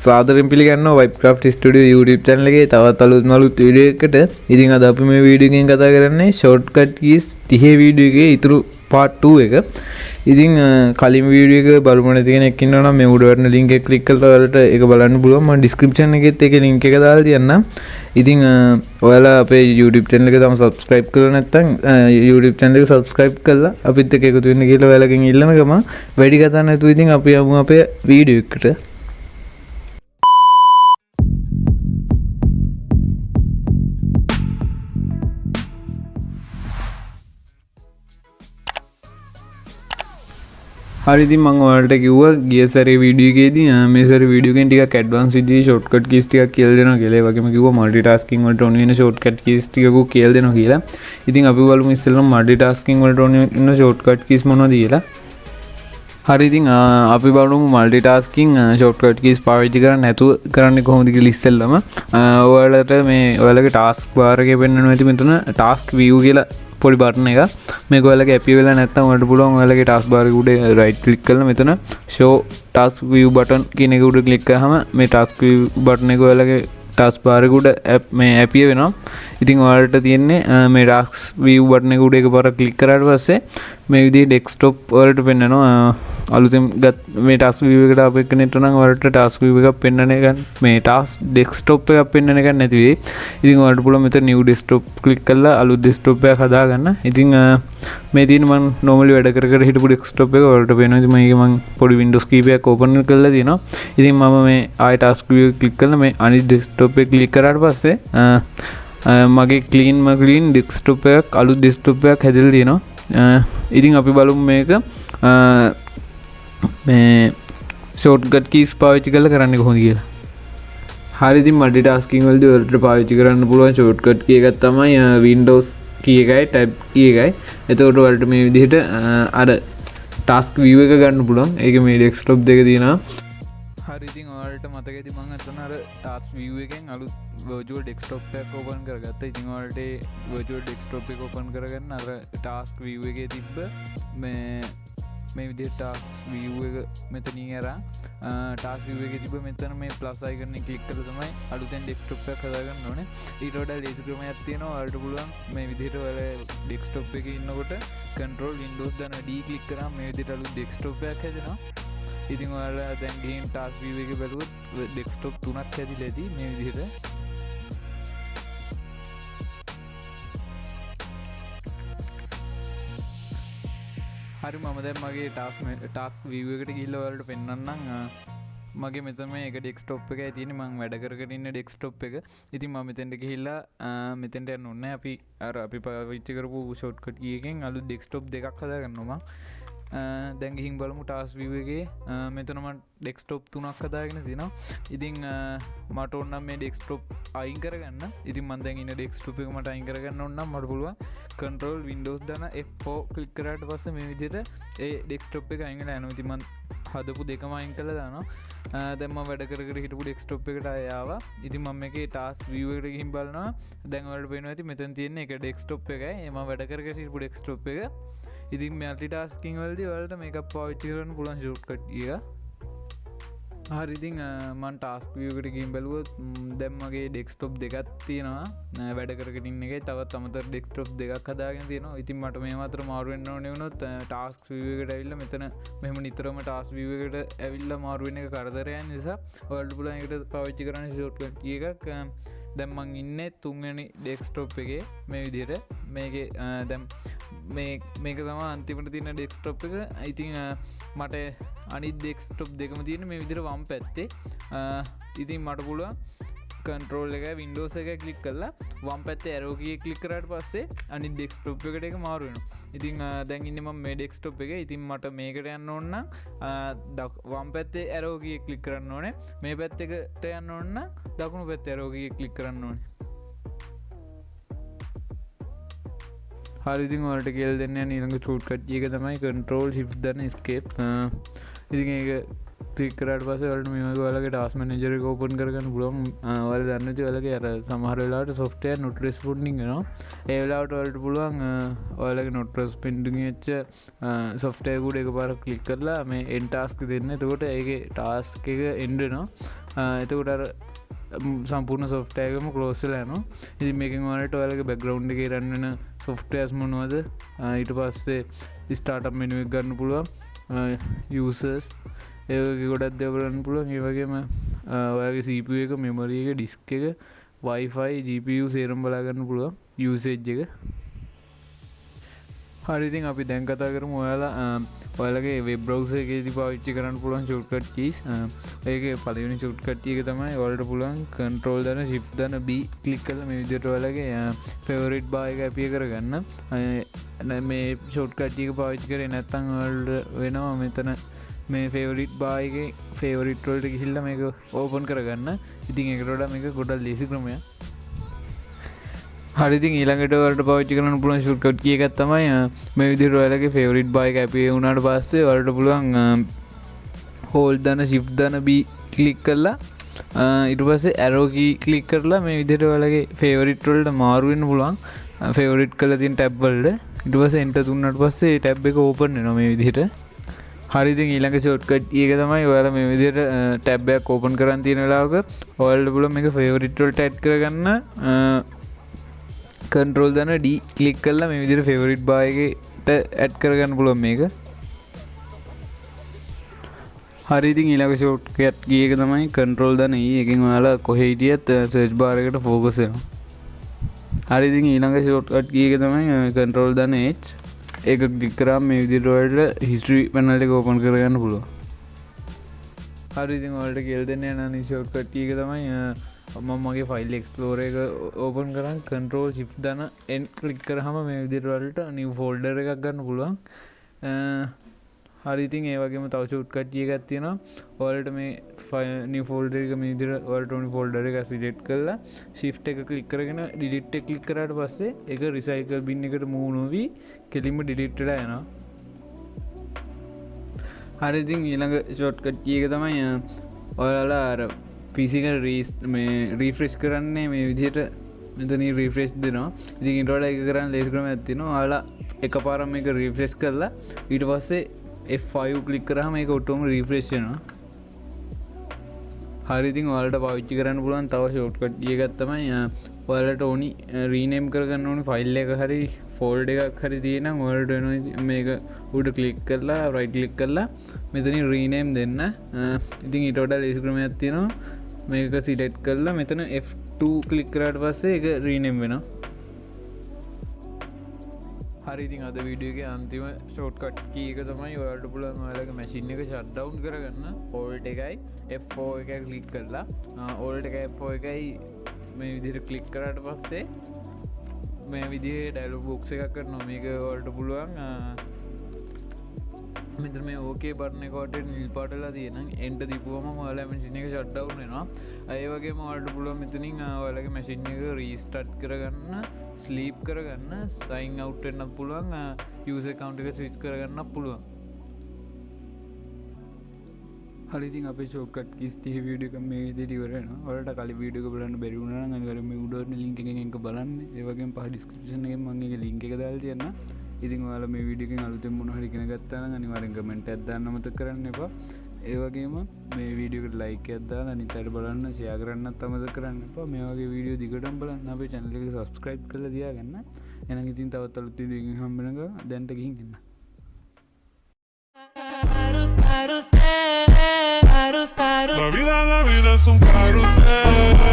සාදරයෙන් පිළිගන්නවා Webcraft Studio YouTube channel එකේ තවත් අලුත් වීඩියෝ එකකට. ඉතින් අද අපි මේ වීඩියෝ එකෙන් කතා කරන්නේ shortcut keys 30 වීඩියෝ එකේ ඊතුරු part 2 එක. ඉතින් කලින් වීඩියෝ එක බලමු නැති කෙනෙක් ඉන්නවා නම් මේ උඩ වටන link එක click කරලා ඔයාලට ඒක බලන්න පුළුවන්. මම description එකෙත් ඒකේ link එක දාලා තියන්නම්. ඉතින් ඔයාලා අපේ YouTube channel එක තම subscribe කරලා නැත්නම් YouTube channel එක subscribe කරලා අපිත් එක්ක එකතු වෙන්න කියලා ඔයාලගෙන් ඉල්ලන ගම වැඩි කතා නැතුව ඉතින් අපි යමු අපේ වීඩියෝ එකට. හරි ඉතින් මම ඔයාලට කිව්වා ගිය සැරේ වීඩියෝ එකේදී මේ සැරේ වීඩියෝ එකෙන් ටිකක් ඇඩ්වාන්ස් විදිහේ shortcut keys ටිකක් කියලා දෙනවා කියලා. ඒ වගේම කිව්වා multitasking වලට ඕන වෙන shortcut keys ටිකකුත් කියලා දෙනවා කියලා. ඉතින් අපි බලමු ඉස්සෙල්ලාම multitasking වලට ඕන වෙන shortcut keys මොනවද කියලා. හරි ඉතින් අපි බලමු multitasking shortcut keys පාවිච්චි කරන්නේ නැතුව කරන්නේ කොහොමද කියලා ඉස්සෙල්ලාම ඔයාලට මේ ඔයාලගේ task bar එකේ පෙන්වනවා ඇති මෙතන task view කියලා පොඩි බටන් එක. මේක ඔයාලගේ ඇප් වෙලා නැත්නම් ඔයාලට පුළුවන් ඔයාලගේ task bar එක උඩ right click කරලා මෙතන show task view button කියන එක උඩ click කරාම මේ task view button එක ඔයාලගේ task bar එක උඩ මේ ඇප් වෙනවා. ඉතින් ඔයාලට තියෙන්නේ මේ task view button එක උඩ එකපාරක් click කරාට පස්සේ මේ විදිහේ desktop වලට පෙන්නනවා. අලුතෙන් මේ task view එකට අප එක්කෙනෙක්ට නම් ඔයාලට task view එකක් පෙන්වන්න එක මේ task desktop එකක් පෙන්වන්න එක නැති වෙයි. ඉතින් ඔයාලට පුළුවන් මෙතන new desktop click කරලා අලුත් desktop එකක් හදාගන්න. ඉතින් මේ තියෙන මම normally වැඩ කර හිටපු desktop එක ඔයාලට පේනවා. ඉතින් මේක මම පොඩි windows කීපයක් open කරලා තියෙනවා. ඉතින් මම මේ ආයෙ task view එක click කරලා මේ අනිත් desktop එක click කරාට පස්සේ මගේ clean desktop එකක් අලුත් desktop එකක් හැදලා තියෙනවා. ඉතින් අපි බලමු මේක මේ shortcut keys පාවිච්චි කරලා කරන්නේ කොහොමද කියලා. හරි ඉතින් multitasking වලදී ඔයාලට පාවිච්චි කරන්න පුළුවන් shortcut key එකක් තමයි Windows key එකයි tab key එකයි. එතකොට ඔයාලට මේ විදිහට අර task view එක ගන්න පුළුවන්. ඒකේ මේ desktop දෙක තියෙනවා. හරි ඉතින් ඔයාලට මතක ඇති මම අතන අර task view එකෙන් අලුත් virtual desktop එකක් open කරගත්තා. ඉතින් ඔයාලට virtual desktop එක open කරගන්න අර task view එකේ තිබ්බ මේ විදිහට task view එක මෙතනින් අරන් task view එකේ තිබ්බ මෙතන මේ plus icon එක click කරලා තමයි අලුතෙන් desktop එකක් හදාගන්න ඕනේ. ඊට වඩා ලේසි ක්‍රමයක් තියෙනවා. ඔයාලට පුළුවන් මේ විදිහට ඔයාලා desktop එකේ ඉන්නකොට control windows දාන D click කරාම මේ විදිහට අලුත් desktop එකක් හැදෙනවා. ඉතින් ඔයාලා දැන් ගිහින් task view එකේ බලුවොත් desktop තුනක් හැදිලා ඇති මේ විදිහට. හරි මම දැන් මගේ task view එකට ගිහිල්ලා ඔයාලට පෙන්වන්නම්. මගේ මෙතන මේ එක desktop එකයි තියෙන්නේ. මම වැඩ කරගෙන ඉන්න desktop එක. ඉතින් මම මෙතෙන්ට ගිහිල්ලා මෙතෙන්ට යන්න ඕනේ. අපි පාවිච්චි කරපු shortcut key එකෙන් අලුත් desktop දෙකක් හදාගන්නවා මම. දැන් ගිහින් බලමු task view එකේ මෙතන මම desktop තුනක් හදාගෙන තියෙනවා. ඉතින් මට ඕන නම් මේ desktop අයින් කරගන්න. ඉතින් මම දැන් ඉන්න desktop එක මට අයින් කරගන්න ඕන නම් මට පුළුවන් control windows දාන F4 click කරාට පස්සේ මේ විදිහට ඒ desktop එක අයින් වෙලා යනවා. ඉතින් මම හදපු දෙකම අයින් කරලා දානවා. දැන් මම වැඩ කර හිටපු desktop එකට ආවා. ඉතින් මම මේකේ task view එකට ගිහින් බලනවා. දැන් ඔයාලට පේනවා ඇති මෙතන තියෙන එක desktop එකයි. මම වැඩ කර හිටපු desktop එක. ඉතින් multitasking වලදී ඔයාලට මේක පාවිච්චි කරන්න පුළුවන් shortcut key එක. හරි ඉතින් මම task view එකට ගිහින් බැලුවොත් දැන් මගේ desktop දෙකක් තියෙනවා. වැඩ කරගෙන ඉන්න එකයි තවත් අමතර desktop දෙකක් හදාගෙන තියෙනවා. ඉතින් මට මේව අතර මාරු වෙන්න ඕනේ වුණොත් task view එකට ඇවිල්ලා මෙතන මෙහෙම නිතරම task view එකට ඇවිල්ලා මාරු වෙන එක කරදරයක් නිසා ඔයාලට පුළුවන් ඒකට පාවිච්චි කරන්න shortcut key එකක්. දැන් මං ඉන්නේ තුන්වෙනි desktop එකේ මේ විදිහට. මේකේ දැන් මේක තමයි අන්තිමට තියෙන desktop එක. ඉතින් මට අනිත් desktop දෙකම තියෙන මේ විදිහට වම් පැත්තේ. ඉතින් මට පුළුවන් control එක windows එක click කරලා වම් පැත්තේ arrow key එක click කරාට පස්සේ අනිත් desktop එකට ඒක මාරු වෙනවා. ඉතින් දැන් ඉන්නේ මම මේ desktop එකේ. ඉතින් මට මේකට යන්න ඕන නම් වම් පැත්තේ arrow key එක click කරන්න ඕනේ. මේ පැත්තකට යන්න ඕන නම් දකුණු පැත්තේ arrow key එක click කරන්න ඕනේ. හරි ඉතින් ඔයාලට කියලා දෙන්න යන ඊළඟ shortcut key එක තමයි control shift දාන escape. ඉතින් ඒක ක්ලික් කරාට පස්සේ ඔයාලට මේ වගේ ඔයාලගේ ටාස්ක් මැනේජර් එක ඕපන් කරගන්න පුළුවන්. ඔයාලා දන්නේ නැති ඔයාලගේ අර සමහර වෙලාවට software not responding වෙනවා. ඒ වෙලාවට ඔයාලට පුළුවන් ඔයාලගේ not responding වෙච්ච software එක උඩ එකපාරක් ක්ලික් කරලා මේ end task දෙන්න. එතකොට ඒකේ task එක end වෙනවා. එතකොට අර සම්පූර්ණ software එකම close වෙලා යනවා. ඉතින් මේකෙන් ඔයාලට ඔයාලගේ background එකේ run වෙන softwares මොනවද ඊට පස්සේ startup menu එක ගන්න පුළුවන්. users ඒ ගොඩක් දේවල් කරන්න පුළුවන්. ඒ වගේම ඔයාලගේ CPU එක memory එක disk එක Wi-Fi GPU සේරම බලා ගන්න පුළුවන් usage එක. හරි ඉතින් අපි දැන් කතා කරමු ඔයාලගේ වෙබ් බ්‍රවුසර් එකේදී පාවිච්චි කරන්න පුළුවන් shortcut keys. ඒකේ පළවෙනි shortcut key එක තමයි ඔයාලට පුළුවන් control දන shift දන B ක්ලික් කරලා මේ විදිහට ඔයාලගේ favorite bar එක අපිය කරගන්න. මේ shortcut key එක පාවිච්චි කරේ නැත්නම් ඔයාලට වෙනවා මෙතන මේ favorite bar එකේ favorite වලට ගිහිල්ලා මේක open කරගන්න. ඉතින් ඒකට වඩා මේක ගොඩක් ලේසි ක්‍රමයක්. හරි ඉතින් ඊළඟට ඔයාලට පාවිච්චි කරන්න පුළුවන් shortcut key එකක් තමයි මේ විදිහට ඔයාලගේ favorite bar එක අපේ වුණාට පස්සේ ඔයාලට පුළුවන් hold දන shift දන B ක්ලික් කරලා ඊට පස්සේ arrow key ක්ලික් කරලා මේ විදිහට ඔයාලගේ favorite වලට මාරු වෙන්න පුළුවන්. favorite කරලා තියෙන tab වලට ඊට පස්සේ enter දුන්නාට පස්සේ tab එක open වෙනවා මේ විදිහට. හරි ඉතින් ඊළඟ shortcut key එක තමයි ඔයාලා මේ විදිහට tab එකක් open කරන් තියෙන වෙලාවක ඔයාලට පුළුවන් මේක favorite වලට add කරගන්න. control දන D ක්ලික් කරලා මේ විදිහට favorite bar එකට add කරගන්න පුළුවන් මේක. හරි ඉතින් ඊළඟ shortcut key එක තමයි control දන E. එකෙන් ඔයාලා කොහේ හිටියත් search bar එකට focus වෙනවා. හරි ඉතින් ඊළඟ shortcut key එක තමයි control දන H. ඒක ක්ලික් කරාම මේ විදිහට ඔයාලට history panel එක open කරගන්න පුළුවන්. හරි ඉතින් ඔයාලට කියලා දෙන්න යන අනිත් shortcut key එක තමයි මම මගේ file explorer එක open කරන් control shift දන N ක්ලික් කරාම මේ විදිහට ඔයාලට new folder එකක් ගන්න පුළුවන්. හරි ඉතින් ඒ වගේම තව shortcut key එකක් තියෙනවා. ඔයාලට මේ new folder එක මේ විදිහට ඔයාලට ඕනි folder එක select කරලා shift එක click කරගෙන delete එක click කරාට පස්සේ ඒක recycle bin එකට move නොවි කෙලින්ම delete වෙලා යනවා. හරි ඉතින් ඊළඟ shortcut key එක තමයි ඔයාලා අර PC එක refresh කරන්නේ මේ විදිහට මෙතන refresh දෙනවා. ඉතින් ඊට වඩා එක කරන්න ලේසි ක්‍රමයක් තියෙනවා. ඔයාලා එකපාරම මේක refresh කරලා ඊට පස්සේ F5 ක්ලික් කරාම මේක ඔටෝම refresh වෙනවා. හරි ඉතින් ඔයාලට පාවිච්චි කරන්න පුළුවන් තව shortcut key එකක් තමයි ඔයාලට ඕනි rename කරගන්න ඕනි file එක හරි folder එකක් හරි තියෙනම් ඔයාලට වෙනවා මේක උඩ click කරලා right click කරලා මෙතනින් rename දෙන්න. ඉතින් ඊට වඩා ලේසි ක්‍රමයක් තියෙනවා. මේක select කරලා මෙතන F2 click කරාට පස්සේ ඒක rename වෙනවා. හරි ඉතින් අද වීඩියෝ එකේ අන්තිම shortcut key එක තමයි ඔයාලට පුළුවන් ඔයාලගේ machine එක shut down කරගන්න. alt එකයි F4 එකයි click කරලා alt එකයි F4 එකයි මේ විදිහට click කරාට පස්සේ මේ විදිහේ dialog box එකක් කරනවා. මේක ඔයාලට පුළුවන් මෙතන මේ OK බටන් එක වටේ නිල් පාටලා තියෙනවා. enter දීපුවම ඔයාලා machine එක shut down වෙනවා. ඒ වගේම ඔයාලට පුළුවන් මෙතනින් ඔයාලගේ machine එක restart කරගන්න, sleep කරගන්න, sign out වෙන්න පුළුවන්, user account එක switch කරගන්න පුළුවන්. හරි ඉතින් අපේ shortcut keys 30 වීඩියෝ එක මේ විදිහට ඉවර වෙනවා. ඔයාලට කලින් වීඩියෝ එක බලන්න බැරි වුණා නම් අනිවාර්යයෙන් මේ උඩ link එකෙන් එක බලන්න. ඒ වගේම පහ description එකෙන් මම ඒකේ link එක දාලා තියන්නම්. ඉතින් ඔයාලා මේ වීඩියෝ එකෙන් අලුතෙන් මොනවා හරි ඉගෙන ගත්තා නම් අනිවාර්යෙන් comment එකක් දාන්න අමතක කරන්න එපා. ඒ වගේම මේ වීඩියෝ එකට like එකක් දාලා අනිත් අයට බලන්න share කරන්නත් අමතක කරන්න එපා. මේ වගේ වීඩියෝ දිගටම බලන්න අපේ channel එක subscribe කරලා තියාගන්න. එහෙනම් ඉතින් තවත් අලුත් වීඩියෝ එකකින් හම්බ වෙනකම් දැන්ට ගිහින් එන්න. La vida es un carrusel.